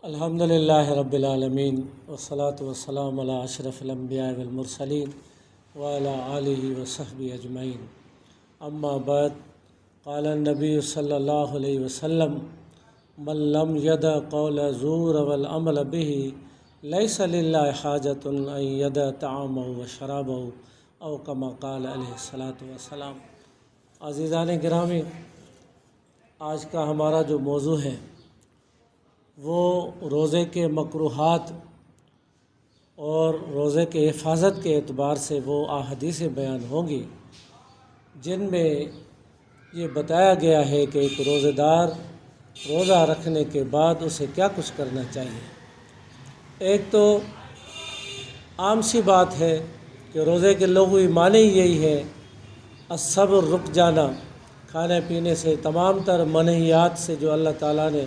الحمدللہ رب العالمین والصلاة والسلام علی اشرف الانبیاء والمرسلین وعلی آلہ وصحبہ اجمعین اما بعد قال النبی صلی اللہ علیہ وسلم من لم يدع قول الزور والعمل به لیس للہ حاجۃ ان يدع طعامہ وشرابہ او کما قال علیہ الصلاۃ والسلام۔ عزیزان گرامی، آج کا ہمارا جو موضوع ہے وہ روزے کے مکروہات اور روزے کے حفاظت کے اعتبار سے وہ احادیثیں بیان ہوں گی جن میں یہ بتایا گیا ہے کہ ایک روزہ دار روزہ رکھنے کے بعد اسے کیا کچھ کرنا چاہیے۔ ایک تو عام سی بات ہے کہ روزے کے لغوی معنی یہی ہے الصبر، رک جانا، کھانے پینے سے، تمام تر منہیات سے جو اللہ تعالیٰ نے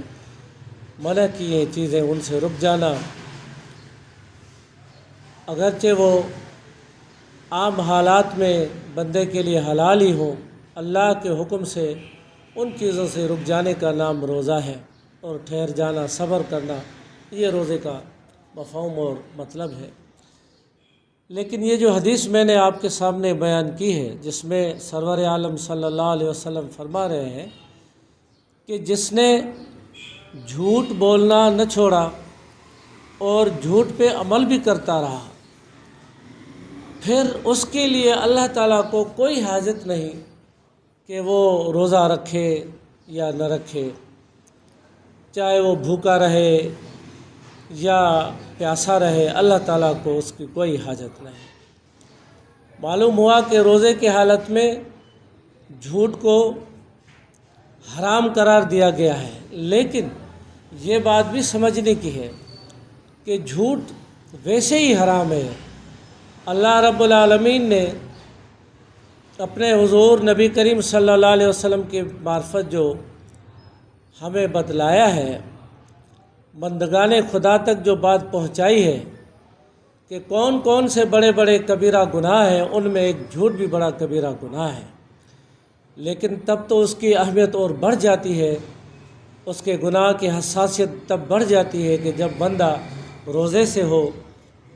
منع کی ہیں چیزیں ان سے رک جانا، اگرچہ وہ عام حالات میں بندے کے لیے حلال ہی ہوں، اللہ کے حکم سے ان چیزوں سے رک جانے کا نام روزہ ہے، اور ٹھہر جانا، صبر کرنا، یہ روزے کا مفہوم اور مطلب ہے۔ لیکن یہ جو حدیث میں نے آپ کے سامنے بیان کی ہے، جس میں سرور عالم صلی اللہ علیہ وسلم فرما رہے ہیں کہ جس نے جھوٹ بولنا نہ چھوڑا اور جھوٹ پہ عمل بھی کرتا رہا، پھر اس کے لیے اللہ تعالیٰ کو کوئی حاجت نہیں کہ وہ روزہ رکھے یا نہ رکھے، چاہے وہ بھوکا رہے یا پیاسا رہے، اللہ تعالیٰ کو اس کی کوئی حاجت نہیں۔ معلوم ہوا کہ روزے کی حالت میں جھوٹ کو حرام قرار دیا گیا ہے، لیکن یہ بات بھی سمجھنے کی ہے کہ جھوٹ ویسے ہی حرام ہے۔ اللہ رب العالمین نے اپنے حضور نبی کریم صلی اللہ علیہ وسلم کی معرفت جو ہمیں بتلایا ہے، بندگان خدا تک جو بات پہنچائی ہے کہ کون کون سے بڑے بڑے کبیرہ گناہ ہیں، ان میں ایک جھوٹ بھی بڑا کبیرہ گناہ ہے، لیکن تب تو اس کی اہمیت اور بڑھ جاتی ہے، اس کے گناہ کی حساسیت تب بڑھ جاتی ہے کہ جب بندہ روزے سے ہو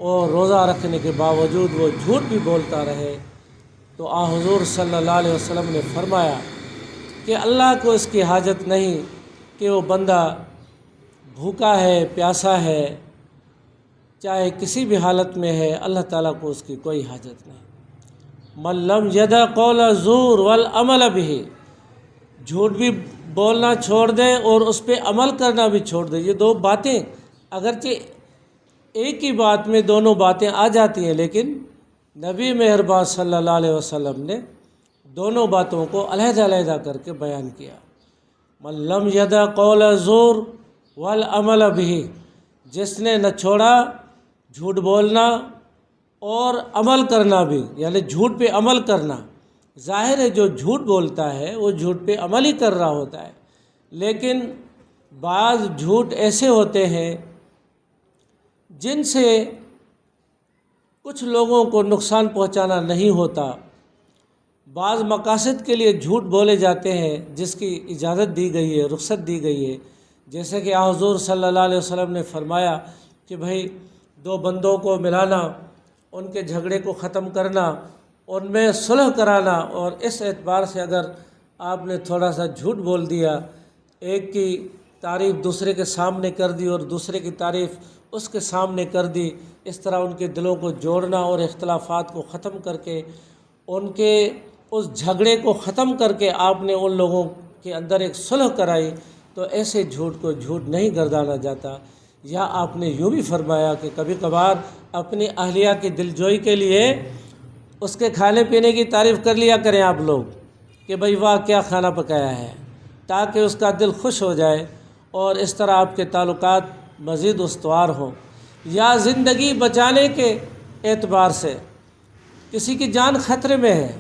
اور روزہ رکھنے کے باوجود وہ جھوٹ بھی بولتا رہے۔ تو حضور صلی اللہ علیہ وسلم نے فرمایا کہ اللہ کو اس کی حاجت نہیں کہ وہ بندہ بھوکا ہے، پیاسا ہے، چاہے کسی بھی حالت میں ہے، اللہ تعالیٰ کو اس کی کوئی حاجت نہیں۔ من لم یدع قول الزور والعمل به، جھوٹ بھی بولنا چھوڑ دے اور اس پہ عمل کرنا بھی چھوڑ دے۔ یہ دو باتیں اگرچہ ایک ہی بات میں دونوں باتیں آ جاتی ہیں، لیکن نبی مہربان صلی اللہ علیہ وسلم نے دونوں باتوں کو علیحدہ علیحدہ کر کے بیان کیا۔ من لم یدع قول الزور والعمل به، جس نے نہ چھوڑا جھوٹ بولنا اور عمل کرنا بھی، یعنی جھوٹ پہ عمل کرنا۔ ظاہر ہے جو جھوٹ بولتا ہے وہ جھوٹ پہ عمل ہی کر رہا ہوتا ہے، لیکن بعض جھوٹ ایسے ہوتے ہیں جن سے کچھ لوگوں کو نقصان پہنچانا نہیں ہوتا، بعض مقاصد کے لیے جھوٹ بولے جاتے ہیں جس کی اجازت دی گئی ہے، رخصت دی گئی ہے، جیسے کہ حضور صلی اللہ علیہ وسلم نے فرمایا کہ بھائی دو بندوں کو ملانا، ان کے جھگڑے کو ختم کرنا، ان میں صلح کرانا، اور اس اعتبار سے اگر آپ نے تھوڑا سا جھوٹ بول دیا، ایک کی تعریف دوسرے کے سامنے کر دی اور دوسرے کی تعریف اس کے سامنے کر دی، اس طرح ان کے دلوں کو جوڑنا اور اختلافات کو ختم کر کے ان کے اس جھگڑے کو ختم کر کے آپ نے ان لوگوں کے اندر ایک صلح کرائی، تو ایسے جھوٹ کو جھوٹ نہیں گردانا جاتا۔ یا آپ نے یوں بھی فرمایا کہ کبھی کبھار اپنی اہلیہ کی دلجوئی کے لیے اس کے کھانے پینے کی تعریف کر لیا کریں آپ لوگ کہ بھئی واہ کیا کھانا پکایا ہے، تاکہ اس کا دل خوش ہو جائے اور اس طرح آپ کے تعلقات مزید استوار ہوں۔ یا زندگی بچانے کے اعتبار سے کسی کی جان خطرے میں ہے،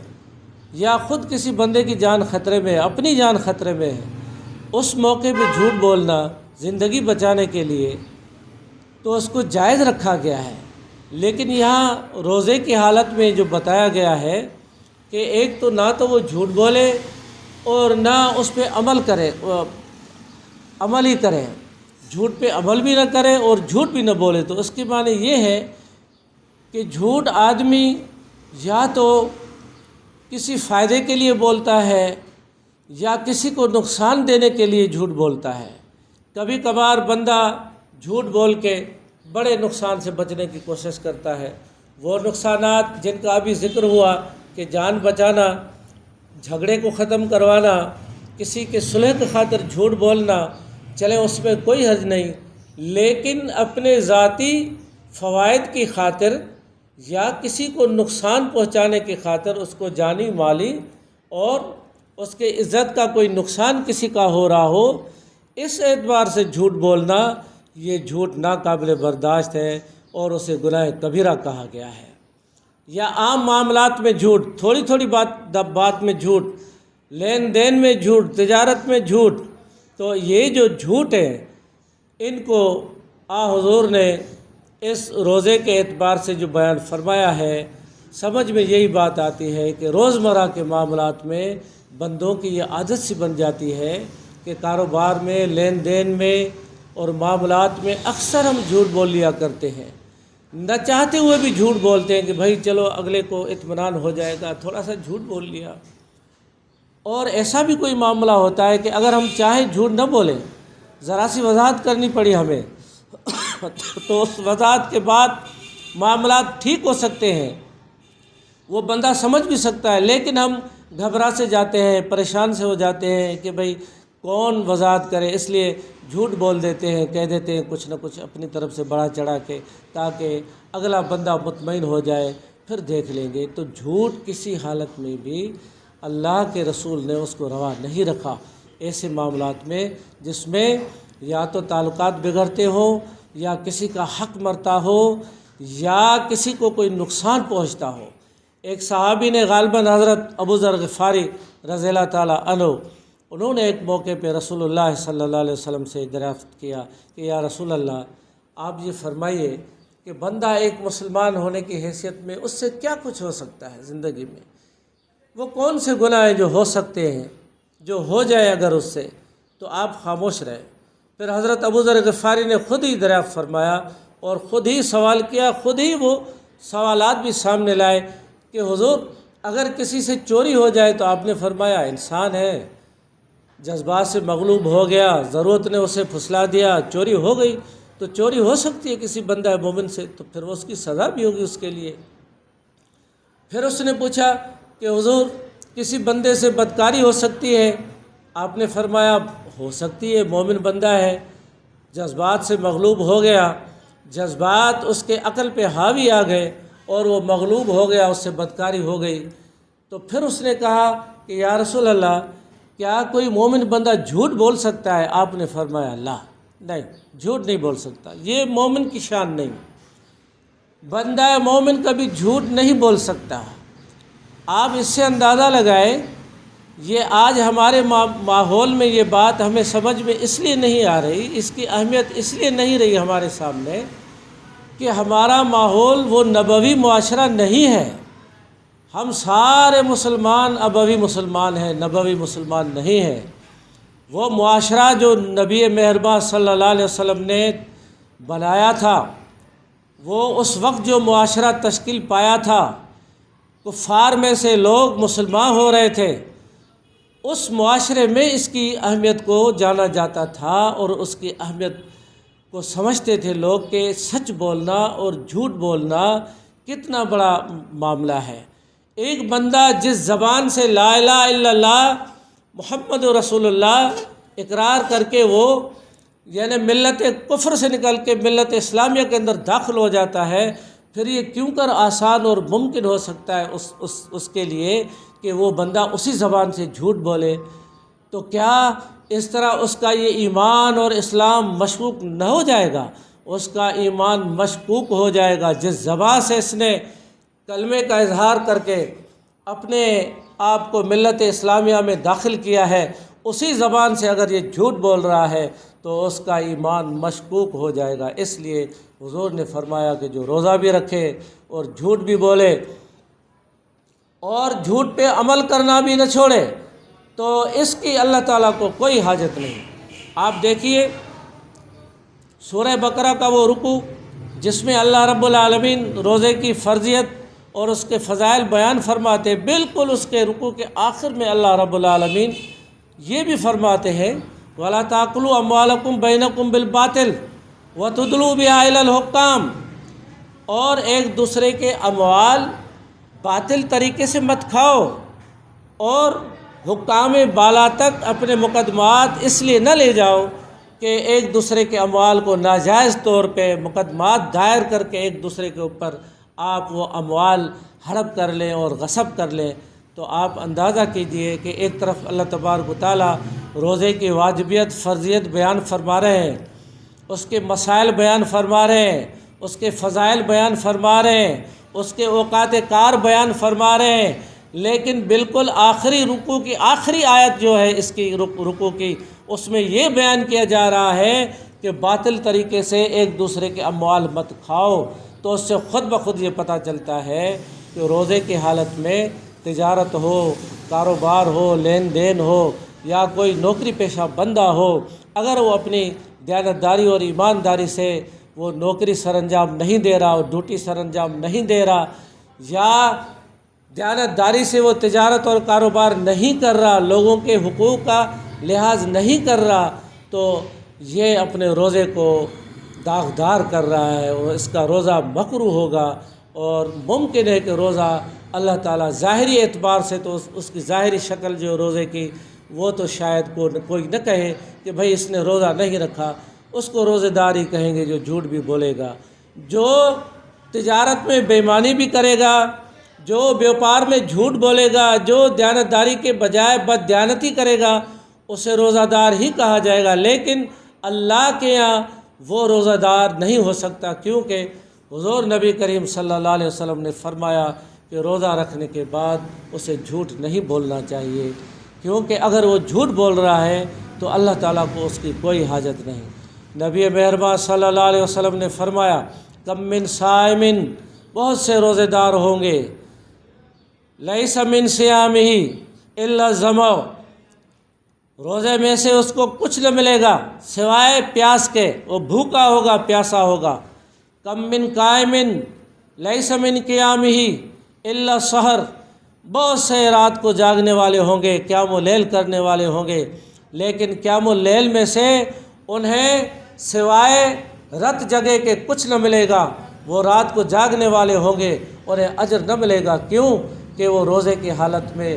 یا خود کسی بندے کی جان خطرے میں ہے، اپنی جان خطرے میں ہے، اس موقع پہ جھوٹ بولنا زندگی بچانے کے لیے تو اس کو جائز رکھا گیا ہے۔ لیکن یہاں روزے کی حالت میں جو بتایا گیا ہے کہ ایک تو نہ تو وہ جھوٹ بولے اور نہ اس پہ عمل کرے، عمل ہی کرے، جھوٹ پہ عمل بھی نہ کرے اور جھوٹ بھی نہ بولے، تو اس کے معنی یہ ہے کہ جھوٹ آدمی یا تو کسی فائدے کے لیے بولتا ہے یا کسی کو نقصان دینے کے لیے جھوٹ بولتا ہے۔ کبھی کبھار بندہ جھوٹ بول کے بڑے نقصان سے بچنے کی کوشش کرتا ہے۔ وہ نقصانات جن کا ابھی ذکر ہوا کہ جان بچانا، جھگڑے کو ختم کروانا، کسی کے صلح کی خاطر جھوٹ بولنا، چلے اس میں کوئی حرج نہیں، لیکن اپنے ذاتی فوائد کی خاطر یا کسی کو نقصان پہنچانے کی خاطر، اس کو جانی مالی اور اس کے عزت کا کوئی نقصان کسی کا ہو رہا ہو، اس اعتبار سے جھوٹ بولنا، یہ جھوٹ ناقابل برداشت ہے اور اسے گناہ کبیرہ کہا گیا ہے۔ یا عام معاملات میں جھوٹ، تھوڑی تھوڑی بات میں جھوٹ، لین دین میں جھوٹ، تجارت میں جھوٹ، تو یہ جو جھوٹ ہے ان کو حضور نے اس روزے کے اعتبار سے جو بیان فرمایا ہے، سمجھ میں یہی بات آتی ہے کہ روزمرہ کے معاملات میں بندوں کی یہ عادت سی بن جاتی ہے کہ کاروبار میں، لین دین میں اور معاملات میں اکثر ہم جھوٹ بول لیا کرتے ہیں، نہ چاہتے ہوئے بھی جھوٹ بولتے ہیں کہ بھائی چلو اگلے کو اطمینان ہو جائے گا، تھوڑا سا جھوٹ بول لیا۔ اور ایسا بھی کوئی معاملہ ہوتا ہے کہ اگر ہم چاہیں جھوٹ نہ بولیں، ذرا سی وضاحت کرنی پڑی ہمیں تو اس وضاحت کے بعد معاملات ٹھیک ہو سکتے ہیں، وہ بندہ سمجھ بھی سکتا ہے، لیکن ہم گھبرا سے جاتے ہیں، پریشان سے ہو جاتے ہیں کہ بھئی کون وضاحت کرے، اس لیے جھوٹ بول دیتے ہیں، کہہ دیتے ہیں کچھ نہ کچھ اپنی طرف سے بڑھا چڑھا کے، تاکہ اگلا بندہ مطمئن ہو جائے، پھر دیکھ لیں گے۔ تو جھوٹ کسی حالت میں بھی اللہ کے رسول نے اس کو روا نہیں رکھا، ایسے معاملات میں جس میں یا تو تعلقات بگڑتے ہوں، یا کسی کا حق مرتا ہو، یا کسی کو کوئی نقصان پہنچتا ہو۔ ایک صحابی نے غالباً حضرت ابو ذر غفاری رضی اللہ تعالیٰ عنہ، انہوں نے ایک موقع پہ رسول اللہ صلی اللہ علیہ وسلم سے دریافت کیا کہ یا رسول اللہ، آپ یہ فرمائیے کہ بندہ ایک مسلمان ہونے کی حیثیت میں اس سے کیا کچھ ہو سکتا ہے زندگی میں؟ وہ کون سے گناہ ہیں جو ہو سکتے ہیں، جو ہو جائے اگر اس سے، تو آپ خاموش رہے۔ پھر حضرت ابو ذر غفاری نے خود ہی دریافت فرمایا اور خود ہی سوال کیا، خود ہی وہ سوالات بھی سامنے لائے کہ حضور اگر کسی سے چوری ہو جائے تو آپ نے فرمایا انسان ہے، جذبات سے مغلوب ہو گیا، ضرورت نے اسے پھسلا دیا، چوری ہو گئی، تو چوری ہو سکتی ہے کسی بندہ مومن سے، تو پھر وہ اس کی سزا بھی ہوگی اس کے لیے۔ پھر اس نے پوچھا کہ حضور کسی بندے سے بدکاری ہو سکتی ہے؟ آپ نے فرمایا ہو سکتی ہے، مومن بندہ ہے، جذبات سے مغلوب ہو گیا، جذبات اس کے عقل پہ حاوی آ گئے اور وہ مغلوب ہو گیا، اس سے بدکاری ہو گئی۔ تو پھر اس نے کہا کہ یا رسول اللہ، کیا کوئی مومن بندہ جھوٹ بول سکتا ہے؟ آپ نے فرمایا لا، نہیں، جھوٹ نہیں بول سکتا، یہ مومن کی شان نہیں، بندہ مومن کبھی جھوٹ نہیں بول سکتا۔ آپ اس سے اندازہ لگائیں، یہ آج ہمارے ماحول میں یہ بات ہمیں سمجھ میں اس لیے نہیں آ رہی، اس کی اہمیت اس لیے نہیں رہی ہمارے سامنے کہ ہمارا ماحول وہ نبوی معاشرہ نہیں ہے۔ ہم سارے مسلمان ابوی مسلمان ہیں، نبوی مسلمان نہیں ہیں۔ وہ معاشرہ جو نبی مہربان صلی اللہ علیہ وسلم نے بنایا تھا، وہ اس وقت جو معاشرہ تشکیل پایا تھا، کفار میں سے لوگ مسلمان ہو رہے تھے، اس معاشرے میں اس کی اہمیت کو جانا جاتا تھا اور اس کی اہمیت کو سمجھتے تھے لوگ کہ سچ بولنا اور جھوٹ بولنا کتنا بڑا معاملہ ہے۔ ایک بندہ جس زبان سے لا الہ الا اللہ محمد رسول اللہ اقرار کر کے وہ یعنی ملت کفر سے نکل کے ملت اسلامیہ کے اندر داخل ہو جاتا ہے، پھر یہ کیوں کر آسان اور ممکن ہو سکتا ہے اس کے لیے کہ وہ بندہ اسی زبان سے جھوٹ بولے؟ تو کیا اس طرح اس کا یہ ایمان اور اسلام مشکوک نہ ہو جائے گا؟ اس کا ایمان مشکوک ہو جائے گا جس زبان سے اس نے کلمے کا اظہار کر کے اپنے آپ کو ملت اسلامیہ میں داخل کیا ہے، اسی زبان سے اگر یہ جھوٹ بول رہا ہے تو اس کا ایمان مشکوک ہو جائے گا۔ اس لیے حضور نے فرمایا کہ جو روزہ بھی رکھے اور جھوٹ بھی بولے اور جھوٹ پہ عمل کرنا بھی نہ چھوڑے تو اس کی اللہ تعالیٰ کو کوئی حاجت نہیں۔ آپ دیکھیے سورہ بقرہ کا وہ رکوع جس میں اللہ رب العالمین روزے کی فرضیت اور اس کے فضائل بیان فرماتے، بالکل اس کے رکوع کے آخر میں اللہ رب العالمین یہ بھی فرماتے ہیں وَلَا تَأْكُلُوا أَمْوَالَكُمْ بَيْنَكُمْ بِالْبَاطِلِ وَتُدْلُوا بِهَا إِلَى الْحُكَّامِ، اور ایک دوسرے کے اموال باطل طریقے سے مت کھاؤ اور حکام بالا تک اپنے مقدمات اس لیے نہ لے جاؤ کہ ایک دوسرے کے اموال کو ناجائز طور پہ مقدمات دائر کر کے ایک دوسرے کے اوپر آپ وہ اموال ہڑپ کر لیں اور غصب کر لیں۔ تو آپ اندازہ کیجئے کہ ایک طرف اللہ تبارک و تعالیٰ روزے کی واجبیت فرضیت بیان فرما رہے ہیں، اس کے مسائل بیان فرما رہے ہیں، اس کے فضائل بیان فرما رہے ہیں، اس کے اوقات کار بیان فرما رہے ہیں، لیکن بالکل آخری رکوع کی آخری آیت جو ہے اس کی رکوع کی، اس میں یہ بیان کیا جا رہا ہے کہ باطل طریقے سے ایک دوسرے کے اموال مت کھاؤ۔ تو اس سے خود بخود یہ پتہ چلتا ہے کہ روزے کی حالت میں تجارت ہو، کاروبار ہو، لین دین ہو، یا کوئی نوکری پیشہ بندہ ہو، اگر وہ اپنی دیانتداری اور ایمانداری سے وہ نوکری سر انجام نہیں دے رہا، وہ ڈیوٹی سر انجام نہیں دے رہا، یا دیانتداری سے وہ تجارت اور کاروبار نہیں کر رہا، لوگوں کے حقوق کا لحاظ نہیں کر رہا، تو یہ اپنے روزے کو داغدار کر رہا ہے اور اس کا روزہ مکروہ ہوگا۔ اور ممکن ہے کہ روزہ اللہ تعالیٰ ظاہری اعتبار سے تو اس کی ظاہری شکل جو روزے کی وہ تو شاید کوئی نہ کہے کہ بھئی اس نے روزہ نہیں رکھا، اس کو روزہ دار ہی کہیں گے جو جھوٹ بھی بولے گا، جو تجارت میں بے ایمانی بھی کرے گا، جو بیوپار میں جھوٹ بولے گا، جو دیانتداری کے بجائے بد دیانتی کرے گا، اسے روزہ دار ہی کہا جائے گا۔ لیکن اللہ کے یہاں وہ روزہ دار نہیں ہو سکتا، کیونکہ حضور نبی کریم صلی اللہ علیہ وسلم نے فرمایا کہ روزہ رکھنے کے بعد اسے جھوٹ نہیں بولنا چاہیے، کیونکہ اگر وہ جھوٹ بول رہا ہے تو اللہ تعالیٰ کو اس کی کوئی حاجت نہیں۔ نبی مہربان صلی اللہ علیہ وسلم نے فرمایا کم من صائمن، بہت سے روزے دار ہوں گے، لیس من صیامہ الا الظمأ، روزے میں سے اس کو کچھ نہ ملے گا سوائے پیاس کے، وہ بھوکا ہوگا، پیاسا ہوگا۔ کم من قائمن لیس من قیامہ الا السحر، بہت سے رات کو جاگنے والے ہوں گے، قیام اللیل کرنے والے ہوں گے، لیکن قیام اللیل میں سے انہیں سوائے رت جگہ کے کچھ نہ ملے گا، وہ رات کو جاگنے والے ہوں گے، انہیں اجر نہ ملے گا۔ کیوں کہ وہ روزے کی حالت میں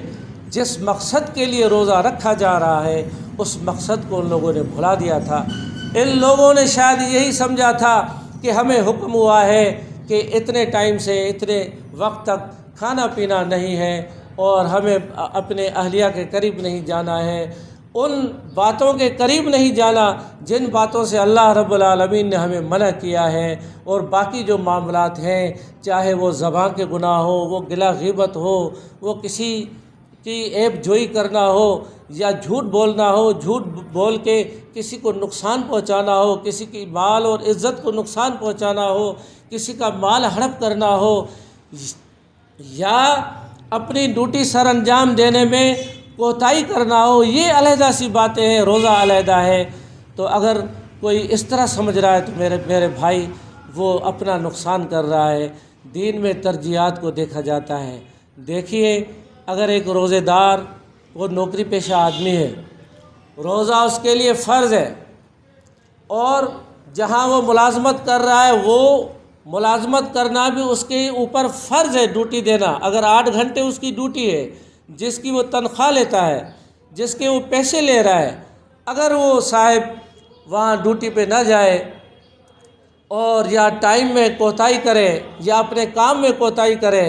جس مقصد کے لیے روزہ رکھا جا رہا ہے اس مقصد کو ان لوگوں نے بھلا دیا تھا۔ ان لوگوں نے شاید یہی سمجھا تھا کہ ہمیں حکم ہوا ہے کہ اتنے ٹائم سے اتنے وقت تک کھانا پینا نہیں ہے اور ہمیں اپنے اہلیہ کے قریب نہیں جانا ہے، ان باتوں کے قریب نہیں جانا جن باتوں سے اللہ رب العالمین نے ہمیں منع کیا ہے، اور باقی جو معاملات ہیں، چاہے وہ زبان کے گناہ ہو، وہ گلہ غیبت ہو، وہ کسی کی عیب جوئی کرنا ہو، یا جھوٹ بولنا ہو، جھوٹ بول کے کسی کو نقصان پہنچانا ہو، کسی کی مال اور عزت کو نقصان پہنچانا ہو، کسی کا مال ہڑپ کرنا ہو، یا اپنی ڈیوٹی سر انجام دینے میں کوتاہی کرنا ہو، یہ علیحدہ سی باتیں ہیں، روزہ علیحدہ ہے۔ تو اگر کوئی اس طرح سمجھ رہا ہے تو میرے بھائی وہ اپنا نقصان کر رہا ہے۔ دین میں ترجیحات کو دیکھا جاتا ہے۔ دیکھیے، اگر ایک روزے دار وہ نوکری پیشہ آدمی ہے، روزہ اس کے لیے فرض ہے، اور جہاں وہ ملازمت کر رہا ہے وہ ملازمت کرنا بھی اس کے اوپر فرض ہے، ڈیوٹی دینا۔ اگر 8 گھنٹے اس کی ڈیوٹی ہے، جس کی وہ تنخواہ لیتا ہے، جس کے وہ پیسے لے رہا ہے، اگر وہ صاحب وہاں ڈیوٹی پہ نہ جائے اور یا ٹائم میں کوتاہی کرے یا اپنے کام میں کوتاہی کرے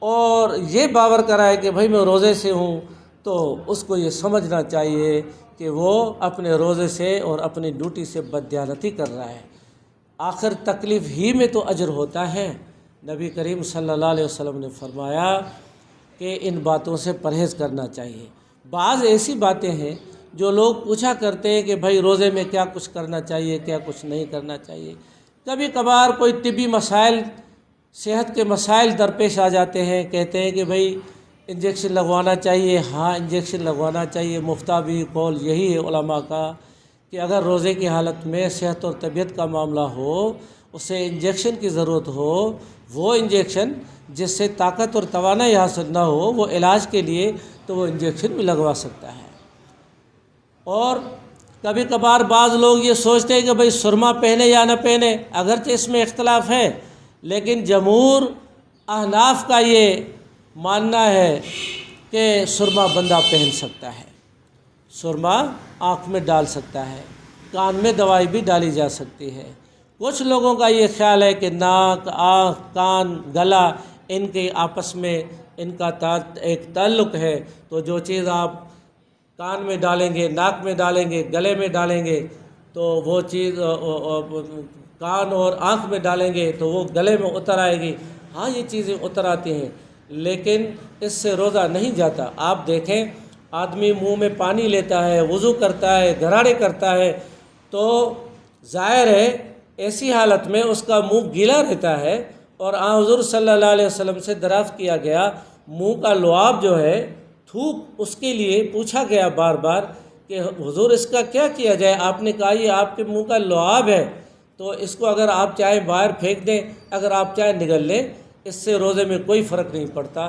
اور یہ باور کرائے کہ بھائی میں روزے سے ہوں، تو اس کو یہ سمجھنا چاہیے کہ وہ اپنے روزے سے اور اپنی ڈیوٹی سے بددیانتی کر رہا ہے۔ آخر تکلیف ہی میں تو اجر ہوتا ہے۔ نبی کریم صلی اللہ علیہ وسلم نے فرمایا کہ ان باتوں سے پرہیز کرنا چاہیے۔ بعض ایسی باتیں ہیں جو لوگ پوچھا کرتے ہیں کہ بھائی روزے میں کیا کچھ کرنا چاہیے، کیا کچھ نہیں کرنا چاہیے۔ کبھی کبھار کوئی طبی مسائل، صحت کے مسائل درپیش آ جاتے ہیں، کہتے ہیں کہ بھئی انجیکشن لگوانا چاہیے۔ ہاں، انجیکشن لگوانا چاہیے، مفتہ بھی قول یہی ہے علماء کا کہ اگر روزے کی حالت میں صحت اور طبیعت کا معاملہ ہو، اسے انجیکشن کی ضرورت ہو، وہ انجیکشن جس سے طاقت اور توانائی حاصل نہ ہو، وہ علاج کے لیے تو وہ انجیکشن بھی لگوا سکتا ہے۔ اور کبھی کبھار بعض لوگ یہ سوچتے ہیں کہ بھئی سرما پہنے یا نہ پہنے، اگرچہ اس میں اختلاف ہے، لیکن جمہور احناف کا یہ ماننا ہے کہ سرما بندہ پہن سکتا ہے، سرما آنکھ میں ڈال سکتا ہے، کان میں دوائی بھی ڈالی جا سکتی ہے۔ کچھ لوگوں کا یہ خیال ہے کہ ناک، آنکھ، کان، گلا، ان کے آپس میں ان کا ایک تعلق ہے، تو جو چیز آپ کان میں ڈالیں گے، ناک میں ڈالیں گے، گلے میں ڈالیں گے، تو وہ چیز کان اور آنکھ میں ڈالیں گے تو وہ گلے میں اتر آئے گی۔ ہاں یہ چیزیں اتر آتی ہیں، لیکن اس سے روزہ نہیں جاتا۔ آپ دیکھیں، آدمی منہ میں پانی لیتا ہے، وضو کرتا ہے، غراڑے کرتا ہے، تو ظاہر ہے ایسی حالت میں اس کا منہ گیلا رہتا ہے، اور حضور صلی اللہ علیہ وسلم سے دریافت کیا گیا، منہ کا لعاب جو ہے، تھوک، اس کے لیے پوچھا گیا بار بار کہ حضور اس کا کیا کیا جائے؟ آپ نے کہا یہ آپ کے منہ کا لعاب ہے، تو اس کو اگر آپ چاہیں باہر پھینک دیں، اگر آپ چاہیں نگل لیں، اس سے روزے میں کوئی فرق نہیں پڑتا۔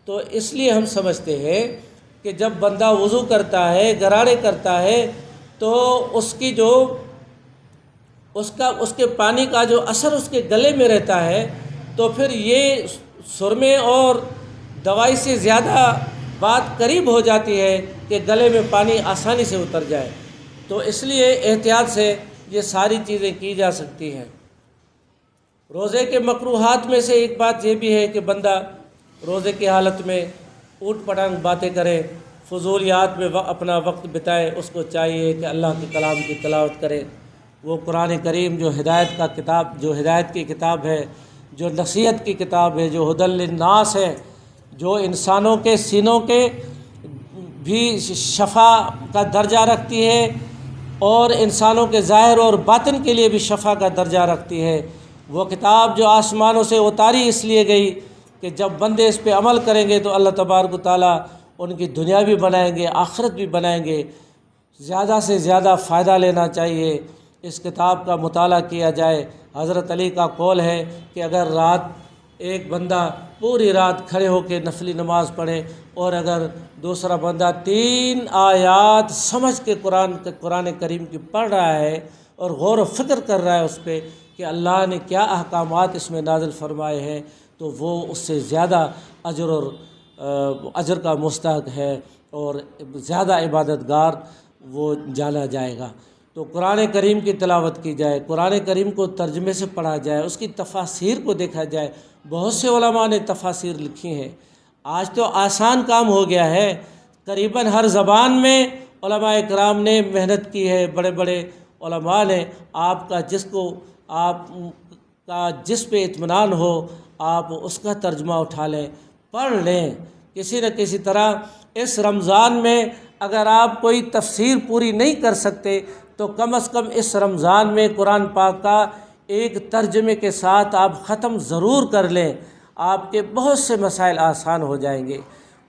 تو اس لیے ہم سمجھتے ہیں کہ جب بندہ وضو کرتا ہے، غراڑے کرتا ہے، تو اس کی جو اس کے پانی کا جو اثر اس کے گلے میں رہتا ہے، تو پھر یہ سرمے اور دوائی سے زیادہ بات قریب ہو جاتی ہے کہ گلے میں پانی آسانی سے اتر جائے۔ تو اس لیے احتیاط سے یہ ساری چیزیں کی جا سکتی ہیں۔ روزے کے مکروہات میں سے ایک بات یہ بھی ہے کہ بندہ روزے کی حالت میں اوٹ پٹانگ باتیں کرے، فضولیات میں اپنا وقت بتائے۔ اس کو چاہیے کہ اللہ کے کلام کی تلاوت کرے، وہ قرآن کریم جو ہدایت کی کتاب ہے، جو نصیحت کی کتاب ہے، جو ہدی للناس ہے، جو انسانوں کے سینوں کے بھی شفا کا درجہ رکھتی ہے، اور انسانوں کے ظاہر اور باطن کے لیے بھی شفا کا درجہ رکھتی ہے۔ وہ کتاب جو آسمانوں سے اتاری اس لیے گئی کہ جب بندے اس پہ عمل کریں گے تو اللہ تبارک و تعالیٰ ان کی دنیا بھی بنائیں گے، آخرت بھی بنائیں گے۔ زیادہ سے زیادہ فائدہ لینا چاہیے، اس کتاب کا مطالعہ کیا جائے۔ حضرت علی کا قول ہے کہ اگر ایک بندہ پوری رات کھڑے ہو کے نفلی نماز پڑھے، اور اگر دوسرا بندہ 3 آیات سمجھ کے قرآن کریم کی پڑھ رہا ہے اور غور و فکر کر رہا ہے اس پہ کہ اللہ نے کیا احکامات اس میں نازل فرمائے ہیں، تو وہ اس سے زیادہ اجر کا مستحق ہے اور زیادہ عبادت گار وہ جانا جائے گا۔ تو قرآن کریم کی تلاوت کی جائے، قرآن کریم کو ترجمے سے پڑھا جائے، اس کی تفاسیر کو دیکھا جائے۔ بہت سے علماء نے تفاسیر لکھی ہیں۔ آج تو آسان کام ہو گیا ہے، قریباً ہر زبان میں علماء اکرام نے محنت کی ہے، بڑے بڑے علماء نے۔ آپ کا جس پہ اطمینان ہو آپ اس کا ترجمہ اٹھا لیں، پڑھ لیں کسی نہ کسی طرح۔ اس رمضان میں اگر آپ کوئی تفسیر پوری نہیں کر سکتے تو کم از کم اس رمضان میں قرآن پاک کا ایک ترجمے کے ساتھ آپ ختم ضرور کر لیں، آپ کے بہت سے مسائل آسان ہو جائیں گے۔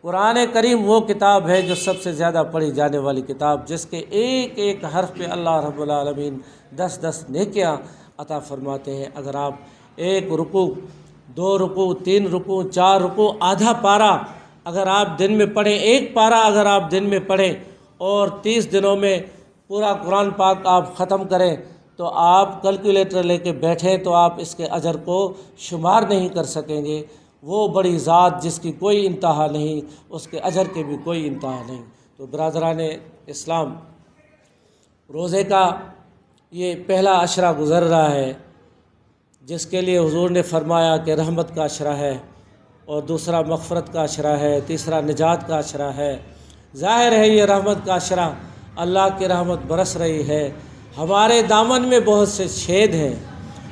قرآن کریم وہ کتاب ہے جو سب سے زیادہ پڑھی جانے والی کتاب، جس کے ایک ایک حرف پہ اللہ رب العالمین 10 نیکیاں عطا فرماتے ہیں۔ اگر آپ 1 رکوع، 2 رکوع، 3 رکوع، 4 رکوع، آدھا پارہ اگر آپ دن میں پڑھیں، 1 پارہ اگر آپ دن میں پڑھیں، اور 30 دنوں میں پورا قرآن پاک آپ ختم کریں، تو آپ کیلکولیٹر لے کے بیٹھیں تو آپ اس کے اجر کو شمار نہیں کر سکیں گے۔ وہ بڑی ذات جس کی کوئی انتہا نہیں، اس کے اجر کے بھی کوئی انتہا نہیں۔ تو برادران اسلام، روزے کا یہ پہلا عشرہ گزر رہا ہے، جس کے لیے حضور نے فرمایا کہ رحمت کا عشرہ ہے، اور دوسرا مغفرت کا عشرہ ہے، تیسرا نجات کا عشرہ ہے۔ ظاہر ہے یہ رحمت کا عشرہ، اللہ کی رحمت برس رہی ہے۔ ہمارے دامن میں بہت سے چھید ہیں،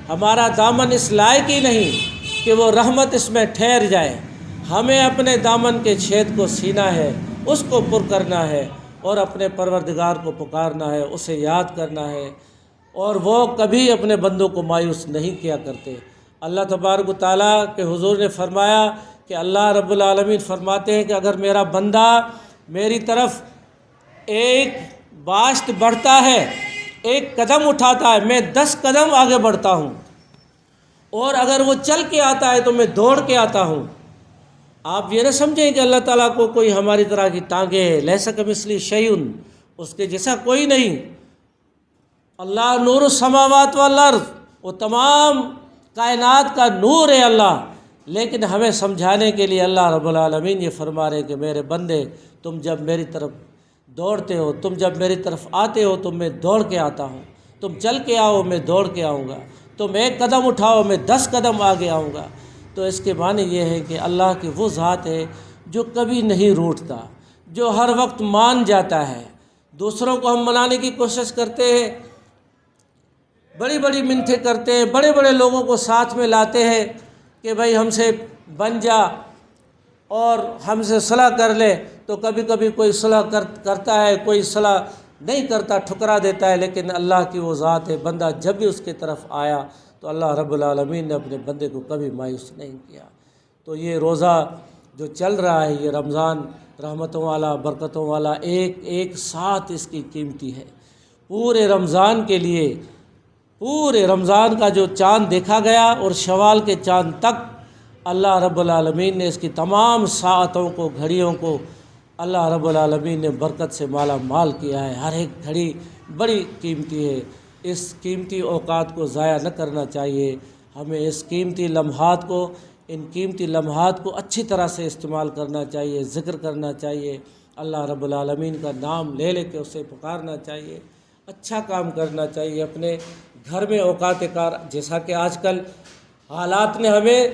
ہمارا دامن اس لائق ہی نہیں کہ وہ رحمت اس میں ٹھہر جائے۔ ہمیں اپنے دامن کے چھید کو سینا ہے، اس کو پر کرنا ہے، اور اپنے پروردگار کو پکارنا ہے، اسے یاد کرنا ہے، اور وہ کبھی اپنے بندوں کو مایوس نہیں کیا کرتے۔ اللہ تبارک و تعالیٰ کے حضور نے فرمایا کہ اللہ رب العالمین فرماتے ہیں کہ اگر میرا بندہ میری طرف ایک باشت بڑھتا ہے ایک قدم اٹھاتا ہے میں 10 قدم آگے بڑھتا ہوں، اور اگر وہ چل کے آتا ہے تو میں دوڑ کے آتا ہوں۔ آپ یہ نہ سمجھیں کہ اللہ تعالیٰ کو کوئی ہماری طرح کی ٹانگیں ہے، لیس کمثلہ شیء، اس کے جیسا کوئی نہیں۔ اللہ نور السماوات والارض، وہ تمام کائنات کا نور ہے اللہ، لیکن ہمیں سمجھانے کے لیے اللہ رب العالمین یہ فرما رہے کہ میرے بندے تم جب میری طرف دوڑتے ہو، تم جب میری طرف آتے ہو تو میں دوڑ کے آتا ہوں، تم چل کے آؤ میں دوڑ کے آؤں گا، تم ایک قدم اٹھاؤ میں 10 قدم آگے آؤں گا۔ تو اس کے معنی یہ ہے کہ اللہ کی وہ ذات ہے جو کبھی نہیں روٹھتا، جو ہر وقت مان جاتا ہے۔ دوسروں کو ہم منانے کی کوشش کرتے ہیں، بڑی بڑی منتیں کرتے ہیں، بڑے بڑے لوگوں کو ساتھ میں لاتے ہیں کہ بھائی ہم سے بن جا اور ہم سے صلح کر لے، تو کبھی کبھی کوئی صلح کرتا ہے، کوئی صلح نہیں کرتا، ٹھکرا دیتا ہے۔ لیکن اللہ کی وہ ذات ہے، بندہ جب بھی اس کی طرف آیا تو اللہ رب العالمین نے اپنے بندے کو کبھی مایوس نہیں کیا۔ تو یہ روزہ جو چل رہا ہے، یہ رمضان رحمتوں والا، برکتوں والا، ایک ساتھ اس کی قیمتی ہے۔ پورے رمضان کے لیے، پورے رمضان کا جو چاند دیکھا گیا اور شوال کے چاند تک اللہ رب العالمین نے اس کی تمام ساعتوں کو، گھڑیوں کو اللہ رب العالمین نے برکت سے مالا مال کیا ہے۔ ہر ایک گھڑی بڑی قیمتی ہے، اس قیمتی اوقات کو ضائع نہ کرنا چاہیے۔ ہمیں اس قیمتی لمحات کو، ان قیمتی لمحات کو اچھی طرح سے استعمال کرنا چاہیے، ذکر کرنا چاہیے، اللہ رب العالمین کا نام لے لے کے اسے پکارنا چاہیے، اچھا کام کرنا چاہیے۔ اپنے گھر میں اوقات کار، جیسا کہ آج کل حالات نے ہمیں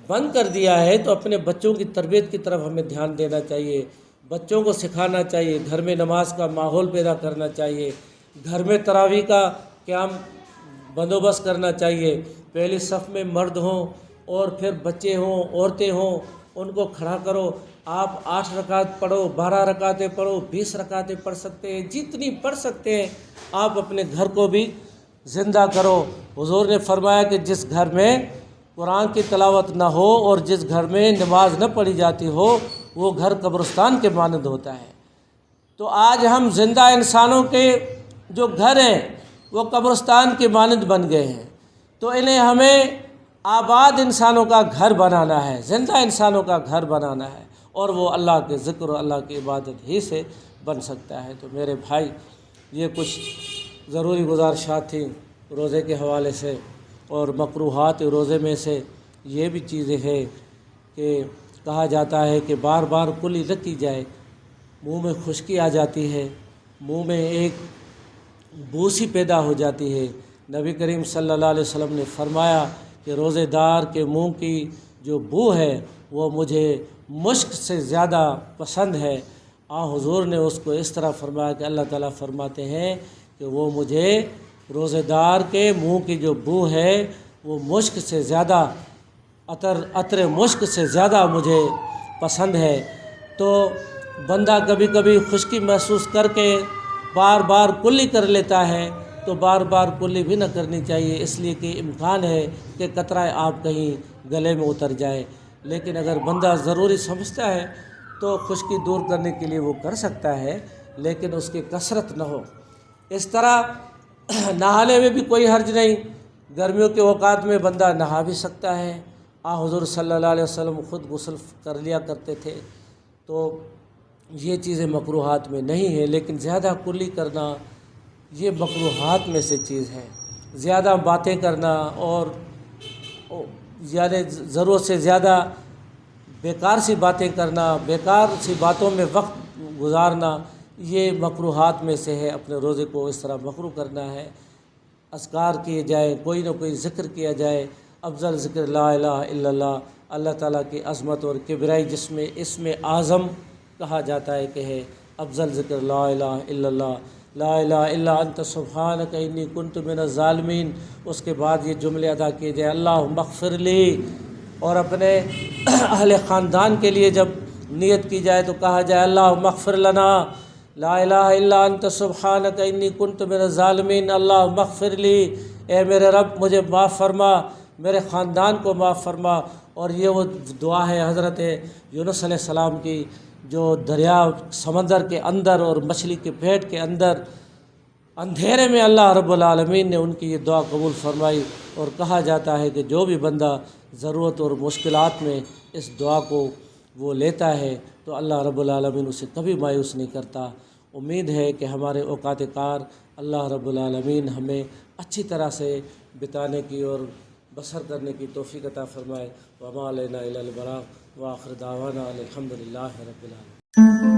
بند کر دیا ہے، تو اپنے بچوں کی تربیت کی طرف ہمیں دھیان دینا چاہیے، بچوں کو سکھانا چاہیے، گھر میں نماز کا ماحول پیدا کرنا چاہیے، گھر میں تراویح کا قیام بندوبست کرنا چاہیے۔ پہلی صف میں مرد ہوں اور پھر بچے ہوں، عورتیں ہوں، ان کو کھڑا کرو۔ آپ 8 رکعت پڑھو، 12 رکعتیں پڑھو، 20 رکعتیں پڑھ سکتے ہیں، جتنی پڑھ سکتے ہیں آپ اپنے گھر کو بھی زندہ کرو۔ حضور نے فرمایا کہ جس گھر میں قرآن کی تلاوت نہ ہو اور جس گھر میں نماز نہ پڑھی جاتی ہو، وہ گھر قبرستان کے مانند ہوتا ہے۔ تو آج ہم زندہ انسانوں کے جو گھر ہیں وہ قبرستان کے مانند بن گئے ہیں، تو انہیں ہمیں آباد انسانوں کا گھر بنانا ہے، زندہ انسانوں کا گھر بنانا ہے، اور وہ اللہ کے ذکر اور اللہ کی عبادت ہی سے بن سکتا ہے۔ تو میرے بھائی، یہ کچھ ضروری گزارشات تھیں روزے کے حوالے سے، اور مکروہات روزے میں سے یہ بھی چیزیں ہیں کہ کہا جاتا ہے کہ بار بار کلی نہ کی جائے، منہ میں خشکی آ جاتی ہے، منہ میں ایک بو سی پیدا ہو جاتی ہے۔ نبی کریم صلی اللہ علیہ وسلم نے فرمایا کہ روزے دار کے منہ کی جو بو ہے وہ مجھے مشک سے زیادہ پسند ہے۔ حضور نے اس کو اس طرح فرمایا کہ اللہ تعالیٰ فرماتے ہیں کہ وہ مجھے، روزے دار کے منہ کی جو بو ہے وہ مشک سے زیادہ، عطر مشک سے زیادہ مجھے پسند ہے۔ تو بندہ کبھی کبھی خشکی محسوس کر کے بار بار کلی کر لیتا ہے، تو بار بار کلی بھی نہ کرنی چاہیے، اس لیے کہ امکان ہے کہ قطرہ آب کہیں گلے میں اتر جائے۔ لیکن اگر بندہ ضروری سمجھتا ہے تو خشکی دور کرنے کے لیے وہ کر سکتا ہے، لیکن اس کی کثرت نہ ہو۔ اس طرح نہانے میں بھی کوئی حرج نہیں، گرمیوں کے اوقات میں بندہ نہا بھی سکتا ہے۔ حضور صلی اللہ علیہ وسلم خود غسل کر لیا کرتے تھے، تو یہ چیزیں مکروہات میں نہیں ہیں۔ لیکن زیادہ کلی کرنا یہ مکروہات میں سے چیز ہے۔ زیادہ باتیں کرنا اور زیادہ ضرورت سے زیادہ بیکار سی باتیں کرنا، بیکار سی باتوں میں وقت گزارنا، یہ مکروہات میں سے ہے۔ اپنے روزے کو اس طرح مکروہ کرنا ہے۔ اذکار کیے جائیں، کوئی نہ کوئی ذکر کیا جائے۔ افضل ذکر لا الہ الا اللہ، اللہ تعالیٰ کی عظمت اور کبریائی جس میں اسم اعظم کہا جاتا ہے کہ ہے افضل ذکر لا الہ الا اللہ، لا الہ الا انت سبحانک انی کنت من الظالمین۔ اس کے بعد یہ جملے ادا کیے جائیں، اللہم اغفر لی، اور اپنے اہل خاندان کے لیے جب نیت کی جائے تو کہا جائے اللہم اغفر لنا، لا الہ الا انت سبحانک انی کنت من الظالمین، اللہم اغفر لی، اے میرے رب مجھے معاف فرما، میرے خاندان کو معاف فرما۔ اور یہ وہ دعا ہے حضرت یونس علیہ السلام کی، جو دریا سمندر کے اندر اور مچھلی کے پیٹ کے اندر اندھیرے میں اللہ رب العالمین نے ان کی یہ دعا قبول فرمائی، اور کہا جاتا ہے کہ جو بھی بندہ ضرورت اور مشکلات میں اس دعا کو وہ لیتا ہے تو اللہ رب العالمین اسے کبھی مایوس نہیں کرتا۔ امید ہے کہ ہمارے اوقات کار اللہ رب العالمین ہمیں اچھی طرح سے بتانے کی اور بسر کرنے کی توفیق عطا فرمائے۔ وما علینا الا البلاغ وآخر دعوانا الحمد للہ رب العالمین۔